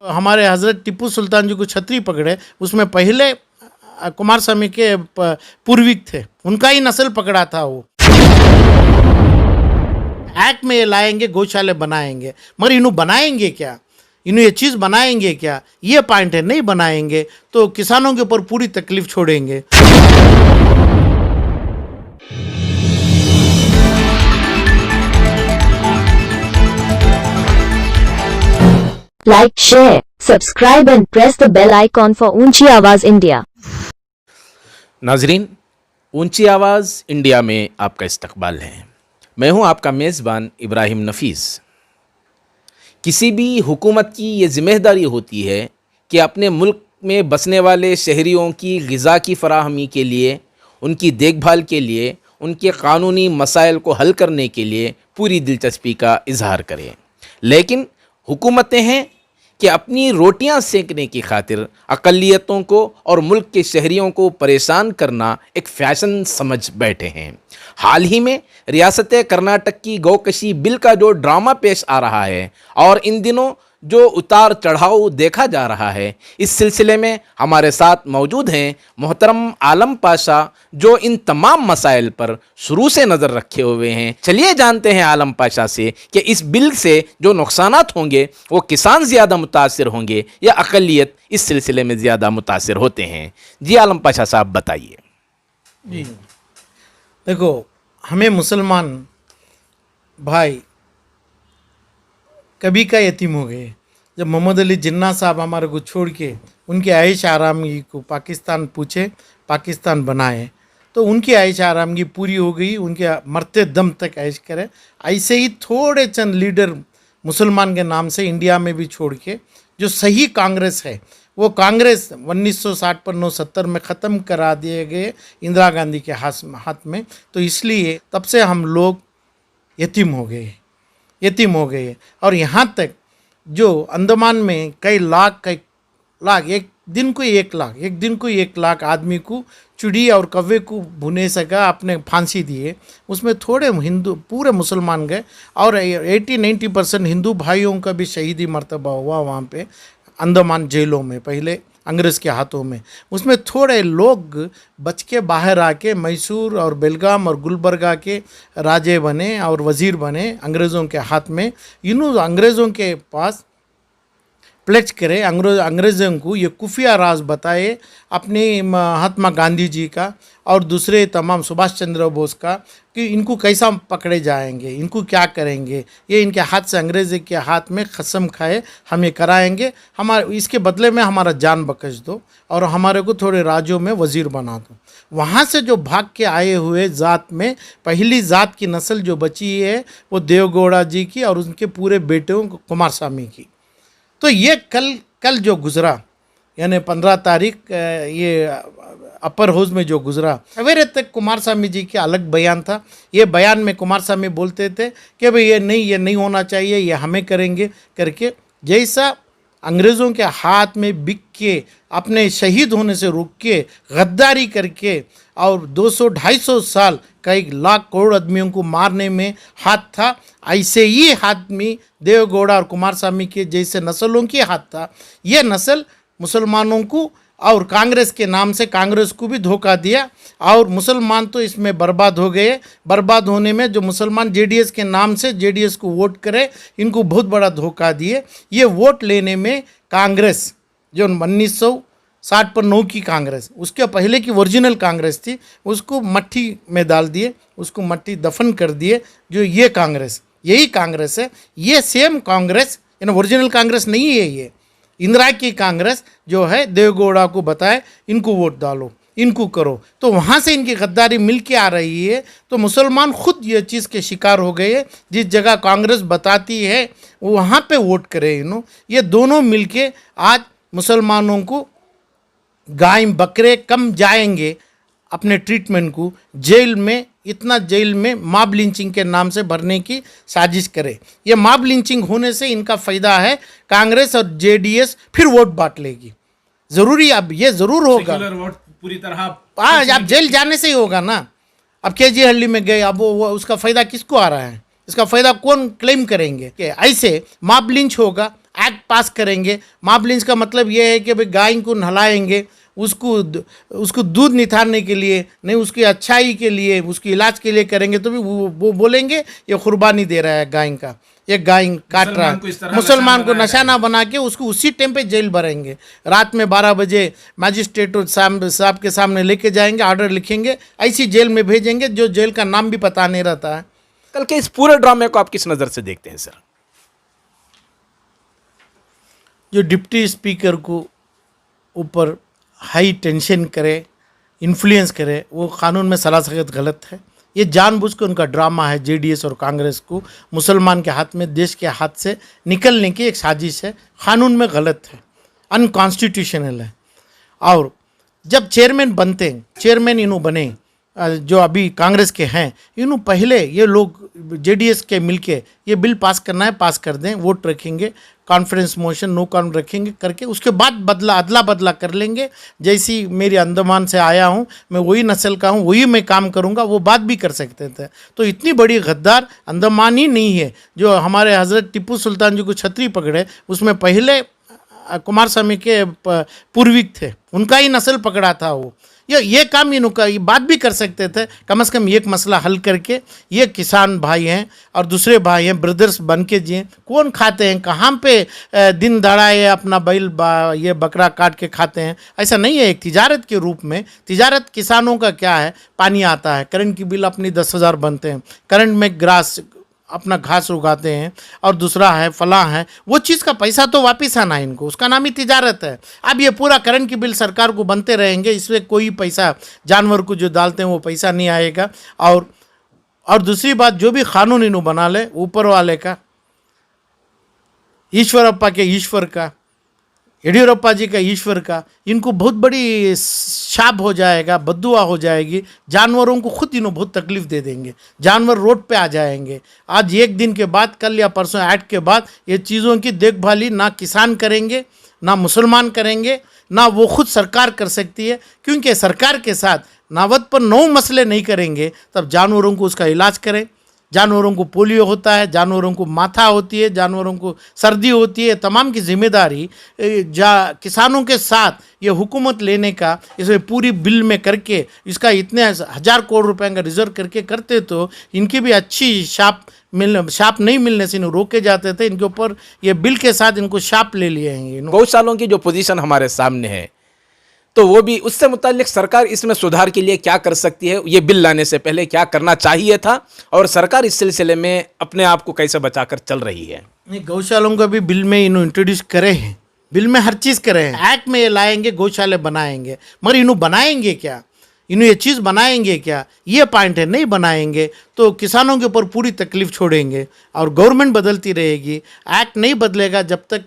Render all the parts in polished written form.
हमारे हजरत टिप्पू सुल्तान जी को छतरी पकड़े, उसमें पहले कुमार स्वामी के पूर्विक थे, उनका ही नस्ल पकड़ा था। वो एक्ट में ये लाएंगे, गौशाले बनाएंगे, मगर इन्हों बनाएंगे क्या, इन्हों ये चीज़ बनाएंगे क्या, ये पॉइंट है। नहीं बनाएंगे तो किसानों के ऊपर पूरी तकलीफ छोड़ेंगे। Like, share, subscribe and press the bell icon for ऊंची आवाज़ इंडिया। नाजरीन, ऊंची आवाज़ इंडिया में आपका इस्तकबाल है। मैं हूं आपका मेज़बान इब्राहिम नफीस। किसी भी हुकूमत की ये ज़िम्मेदारी होती है कि अपने मुल्क में बसने वाले शहरियों की ग़िज़ा की फ़राहमी के लिए, उनकी देखभाल के लिए, उनके क़ानूनी मसाइल को हल करने के लिए पूरी दिलचस्पी का इजहार करें। लेकिन हुकूमतें हैं कि अपनी रोटियां सेंकने की खातिर अक़लियतों को और मुल्क के शहरियों को परेशान करना एक फ़ैशन समझ बैठे हैं। हाल ही में रियासत कर्नाटक की गौकशी बिल का जो ड्रामा पेश आ रहा है और इन दिनों जो उतार चढ़ाव देखा जा रहा है, इस सिलसिले में हमारे साथ मौजूद हैं मोहतरम आलम पाशा, जो इन तमाम मसाइल पर शुरू से नज़र रखे हुए हैं। चलिए जानते हैं आलम पाशा से कि इस बिल से जो नुकसानात होंगे वो किसान ज़्यादा मुतासिर होंगे या अक़लियत इस सिलसिले में ज़्यादा मुतासिर होते हैं। जी आलम पाशा साहब बताइए। जी देखो, हमें मुसलमान भाई कभी का यतीम हो गए। जब मोहम्मद अली जिन्ना साहब हमारे को छोड़ के उनके आयश आरामगी को पाकिस्तान पूछे, पाकिस्तान बनाए, तो उनकी आयश आरामगी पूरी हो गई, उनके मरते दम तक ऐश करें। ऐसे ही थोड़े चंद लीडर मुसलमान के नाम से इंडिया में भी छोड़ के, जो सही कांग्रेस है, वो कांग्रेस 1960 पर 1970 में ख़त्म करा दिए गए इंदिरा गांधी के हाथ में। तो इसलिए तब से हम लोग यतीम हो गए। और यहाँ तक जो अंडमान में कई लाख एक दिन को 1 लाख आदमी को चिड़ी और कौवे को भुने सका, अपने फांसी दिए। उसमें थोड़े हिंदू, पूरे मुसलमान गए और 80-90% हिंदू भाइयों का भी शहीदी मर्तबा हुआ वहाँ पे अंडमान जेलों में, पहले अंग्रेज़ के हाथों में। उसमें थोड़े लोग बच के बाहर आके मैसूर और बेलगाम और गुलबर्गा के राजे बने और वज़ीर बने अंग्रेज़ों के हाथ में। इन्हों अंग्रेज़ों के पास प्लेज करे, अंग्रेज़ों को ये खुफिया राज बताए अपने महात्मा गांधी जी का और दूसरे तमाम सुभाष चंद्र बोस का, कि इनको कैसा पकड़े जाएंगे, इनको क्या करेंगे, ये इनके हाथ से, अंग्रेज़ के हाथ में कसम खाए हम ये कराएंगे, हमारे इसके बदले में हमारा जान बख्श दो और हमारे को थोड़े राज्यों में वज़ीर बना दो। वहाँ से जो भाग के आए हुए ज़ात में पहली ज़ात की नस्ल जो बची है वो देवगौड़ा जी की और उनके पूरे बेटों कुमार स्वामी की। तो ये कल जो गुज़रा, यानी 15 तारीख, ये अपर हाउस में जो गुज़रा, सवेरे तक कुमार स्वामी जी के अलग बयान था। ये बयान में कुमार स्वामी बोलते थे कि भाई ये नहीं होना चाहिए, ये हमें करेंगे करके। जैसा अंग्रेज़ों के हाथ में बिक के, अपने शहीद होने से रुक के, गद्दारी करके और 200-250 साल कई लाख करोड़ आदमियों को मारने में हाथ था, ऐसे ही हाथ में देवगौड़ा और कुमार स्वामी के जैसे नस्लों की हाथ था। ये नस्ल मुसलमानों को और कांग्रेस के नाम से कांग्रेस को भी धोखा दिया और मुसलमान तो इसमें बर्बाद हो गए। बर्बाद होने में जो मुसलमान जेडीएस के नाम से जेडीएस को वोट करे, इनको बहुत बड़ा धोखा दिए। ये वोट लेने में कांग्रेस जो 1960 पर 9 की कांग्रेस, उसके पहले की ओरिजिनल कांग्रेस थी, उसको मट्टी में डाल दिए, उसको मट्टी दफन कर दिए। जो ये कांग्रेस, यही कांग्रेस है, ये सेम कांग्रेस, यानी ओरिजिनल कांग्रेस नहीं है। ये इंदिरा की कांग्रेस जो है, देवगौड़ा को बताए इनको वोट डालो, इनको करो, तो वहाँ से इनकी गद्दारी मिल के आ रही है। तो मुसलमान खुद ये चीज़ के शिकार हो गए, जिस जगह कांग्रेस बताती है वहाँ पे वोट करे इन्हों। ये दोनों मिल के आज मुसलमानों को गाय बकरे कम जाएंगे अपने ट्रीटमेंट को, जेल में मॉब लिंचिंग के नाम से भरने की साजिश करे। ये मॉब लिंचिंग होने से इनका फ़ायदा है, कांग्रेस और जेडीएस फिर वोट बांट लेगी। ज़रूरी, अब ये ज़रूर होगा, वोट पूरी तरह अब जेल जाने से ही होगा ना। अब केजी हल्ली में गए, अब वो उसका फ़ायदा किसको आ रहा है, इसका फ़ायदा कौन क्लेम करेंगे? कि ऐसे मॉब लिंच होगा, एक्ट पास करेंगे। मॉब लिंच का मतलब ये है कि भाई गाय को नहलाएंगे, उसको दूध निथारने के लिए नहीं, उसकी अच्छाई के लिए, उसकी इलाज के लिए करेंगे, तो भी वो बोलेंगे ये कुर्बानी दे रहा है गाय का, ये गाय काट रहा है। मुसलमान को निशाना बना के उसको उसी टाइम पे जेल भरेंगे। रात में 12 बजे मजिस्ट्रेट साहब के सामने लेके जाएंगे, ऑर्डर लिखेंगे, ऐसी जेल में भेजेंगे जो जेल का नाम भी पता नहीं रहता है। कल के इस पूरे ड्रामे को आप किस नज़र से देखते हैं सर? जो डिप्टी स्पीकर को ऊपर हाई टेंशन करे, इन्फ्लुएंस करे, वो कानून में सरासर गलत है। ये जानबूझ के उनका ड्रामा है। जेडीएस और कांग्रेस को मुसलमान के हाथ में, देश के हाथ से निकलने की एक साजिश है, कानून में गलत है, अनकॉन्स्टिट्यूशनल है। और जब चेयरमैन बनते हैं, चेयरमैन इन्हों बने जो अभी कांग्रेस के हैं, इन्हों पहले ये लोग जेडीएस के मिलके ये बिल पास करना है, पास कर दें, वोट रखेंगे, कॉन्फ्रेंस मोशन नो कॉन रखेंगे करके, उसके बाद अदला बदला कर लेंगे। जैसी मेरी अंडमान से आया हूँ, मैं वही नस्ल का हूँ, वही मैं काम करूँगा, वो बात भी कर सकते थे। तो इतनी बड़ी गद्दार अंडमान ही नहीं है। जो हमारे हज़रत टिप्पू सुल्तान जी को छतरी पकड़े, उसमें पहले कुमार स्वामी के पूर्विक थे, उनका ही नस्ल पकड़ा था वो। ये काम इनका ये बात भी कर सकते थे। कम से कम एक मसला हल करके, ये किसान भाई हैं और दूसरे भाई हैं, ब्रदर्स बन के जिए। कौन खाते हैं, कहाँ पे दिन दहाड़े अपना बैल ये बकरा काट के खाते हैं? ऐसा नहीं है। एक तिजारत के रूप में, तिजारत किसानों का क्या है, पानी आता है, करंट की बिल अपनी 10,000 बनते हैं, करंट में ग्रास अपना घास उगाते हैं, और दूसरा है फला है, वो चीज़ का पैसा तो वापस आना है इनको, उसका नाम ही तिजारत है। अब ये पूरा करंट की बिल सरकार को बनते रहेंगे, इसमें कोई पैसा जानवर को जो डालते हैं वो पैसा नहीं आएगा। और दूसरी बात, जो भी कानून इन्हों बना ले, ऊपर वाले का, ईश्वरप्पा के ईश्वर का, येडियुरप्पा जी का ईश्वर का, इनको बहुत बड़ी शाप हो जाएगा, बद्दुआ हो जाएगी। जानवरों को खुद इन्हों बहुत तकलीफ दे देंगे, जानवर रोड पे आ जाएंगे। आज एक दिन के बाद, कल या परसों एक्ट के बाद, ये चीज़ों की देखभाली ना किसान करेंगे, ना मुसलमान करेंगे, ना वो खुद सरकार कर सकती है। क्योंकि सरकार के साथ नावत पर 9 मसले नहीं करेंगे, तब जानवरों को उसका इलाज करें। जानवरों को पोलियो होता है, जानवरों को माथा होती है, जानवरों को सर्दी होती है, तमाम की जिम्मेदारी किसानों के साथ ये हुकूमत लेने का, इसमें पूरी बिल में करके, इसका इतने 1000 करोड़ रुपए का रिजर्व करके करते तो इनकी भी अच्छी शाप नहीं मिलने से इन्हें रोके जाते थे। इनके ऊपर ये बिल के साथ इनको शाप ले लिए हैं। गौशालों की जो पोजीशन हमारे सामने है, तो वो भी उससे मुताल्लिक सरकार इसमें सुधार के लिए क्या कर सकती है, ये बिल लाने से पहले क्या करना चाहिए था, और सरकार इस सिलसिले में अपने आप को कैसे बचाकर चल रही है? नहीं, गौशालों का भी बिल में इन्हों इंट्रोड्यूस करे हैं, बिल में हर चीज़ करे हैं, एक्ट में ये लाएंगे, गौशाले बनाएंगे, मगर इन्हों बनाएंगे क्या, इन्हों ये चीज़ बनाएंगे क्या, ये पॉइंट है। नहीं बनाएंगे तो किसानों के ऊपर पूरी तकलीफ छोड़ेंगे, और गवर्नमेंट बदलती रहेगी। एक्ट नहीं बदलेगा जब तक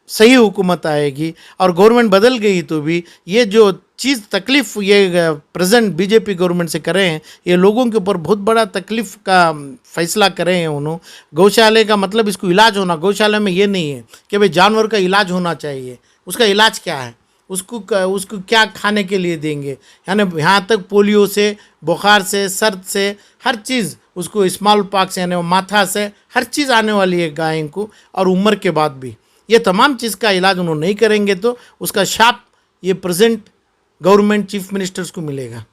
सही हुकूमत आएगी, और गवर्नमेंट बदल गई तो भी ये जो चीज़ तकलीफ़ ये प्रेजेंट बीजेपी गवर्नमेंट से करे हैं, ये लोगों के ऊपर बहुत बड़ा तकलीफ़ का फैसला करे हैं उन्होंने। गौशाले का मतलब इसको इलाज होना, गौशाला में ये नहीं है कि भाई जानवर का इलाज होना चाहिए। उसका इलाज क्या है, उसको क्या खाने के लिए देंगे, यानी यहाँ तक पोलियो से, बुखार से, सर्द से, हर चीज़ उसको, स्मॉल पॉक्स यानी माथा से, हर चीज़ आने वाली है गाय को, और उम्र के बाद भी। ये तमाम चीज़ का इलाज उन्होंने नहीं करेंगे तो उसका शाप ये प्रेजेंट गवर्नमेंट चीफ मिनिस्टर्स को मिलेगा।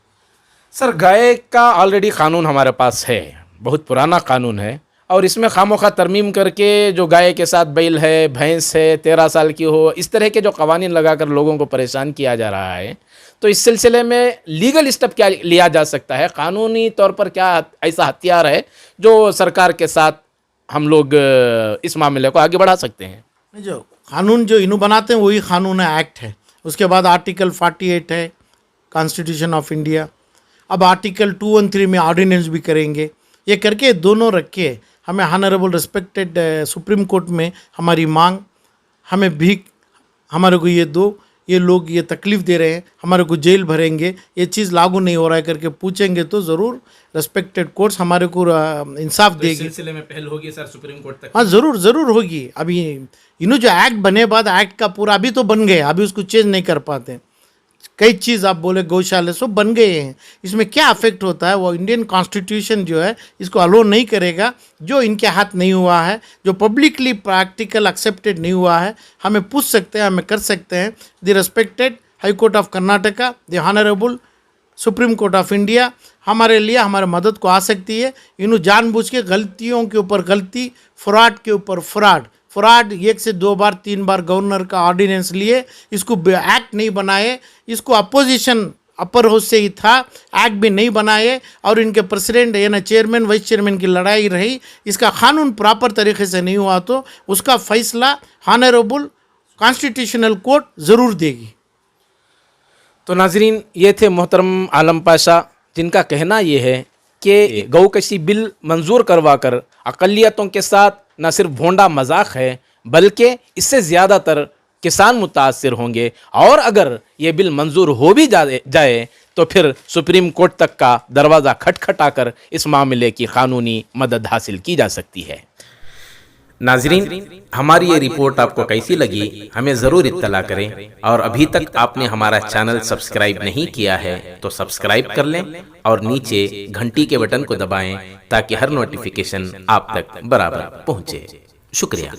सर, गाय का ऑलरेडी कानून हमारे पास है, बहुत पुराना कानून है, और इसमें खामोखा तरमीम करके जो गाय के साथ बैल है, भैंस है, 13 साल की हो, इस तरह के जो कवानीन लगाकर लोगों को परेशान किया जा रहा है। तो इस सिलसिले में लीगल स्टेप क्या लिया जा सकता है, कानूनी तौर पर क्या ऐसा हथियार है जो सरकार के साथ हम लोग इस मामले को आगे बढ़ा सकते हैं? जो कानून जो इन्हों बनाते हैं वही कानून है, एक्ट है। उसके बाद आर्टिकल 48 है कॉन्स्टिट्यूशन ऑफ इंडिया। अब आर्टिकल 213 में ऑर्डिनेंस भी करेंगे। ये करके दोनों रख के हमें ऑनरेबल रिस्पेक्टेड सुप्रीम कोर्ट में हमारी मांग, हमें भीख, हमारे को ये दो, ये लोग ये तकलीफ़ दे रहे हैं, हमारे को जेल भरेंगे, ये चीज़ लागू नहीं हो रहा है करके पूछेंगे तो ज़रूर रिस्पेक्टेड कोर्ट्स हमारे को इंसाफ देगी। सिलसिले में पहल होगी सर सुप्रीम कोर्ट तक? हाँ, ज़रूर होगी। अभी इन्हों जो एक्ट बने बाद, एक्ट का पूरा अभी तो बन गए, अभी उसको चेंज नहीं कर पाते। कई चीज़ आप बोले गौशाले सब बन गए हैं, इसमें क्या अफेक्ट होता है वो इंडियन कॉन्स्टिट्यूशन जो है इसको अलो नहीं करेगा। जो इनके हाथ नहीं हुआ है, जो पब्लिकली प्रैक्टिकल एक्सेप्टेड नहीं हुआ है, हमें पूछ सकते हैं, हमें कर सकते हैं। The respected high court of Karnataka, the honourable supreme court of India हमारे लिए हमारे मदद को आ सकती है। इन्हों जानबूझ के गलतियों के ऊपर गलती, फ्रॉड के ऊपर फ्रॉड 1 से 2 बार 3 बार गवर्नर का ऑर्डिनेंस लिए, इसको एक्ट नहीं बनाए, इसको अपोजिशन अपर हाउस से ही था, एक्ट भी नहीं बनाए, और इनके प्रेसिडेंट या चेयरमैन वाइस चेयरमैन की लड़ाई रही। इसका कानून प्रॉपर तरीके से नहीं हुआ तो उसका फैसला ऑनरेबल कॉन्स्टिट्यूशनल कोर्ट ज़रूर देगी। तो नाजरीन, ये थे मोहतरम आलम पाशा, जिनका कहना ये है कि गौकशी बिल मंजूर करवाकर अक़लियतों के साथ न सिर्फ भोंडा मजाक है, बल्कि इससे ज़्यादातर किसान मुतासर होंगे, और अगर ये बिल मंजूर हो भी जाए तो फिर सुप्रीम कोर्ट तक का दरवाज़ा खटखटाकर इस मामले की कानूनी मदद हासिल की जा सकती है। नाजरीन, हमारी ये रिपोर्ट आपको कैसी लगी हमें ज़रूर इत्तला करें, और अभी तक आपने हमारा चैनल सब्सक्राइब नहीं किया है तो सब्सक्राइब कर लें और नीचे घंटी के बटन को दबाएं ताकि हर नोटिफिकेशन आप तक बराबर पहुंचे। शुक्रिया।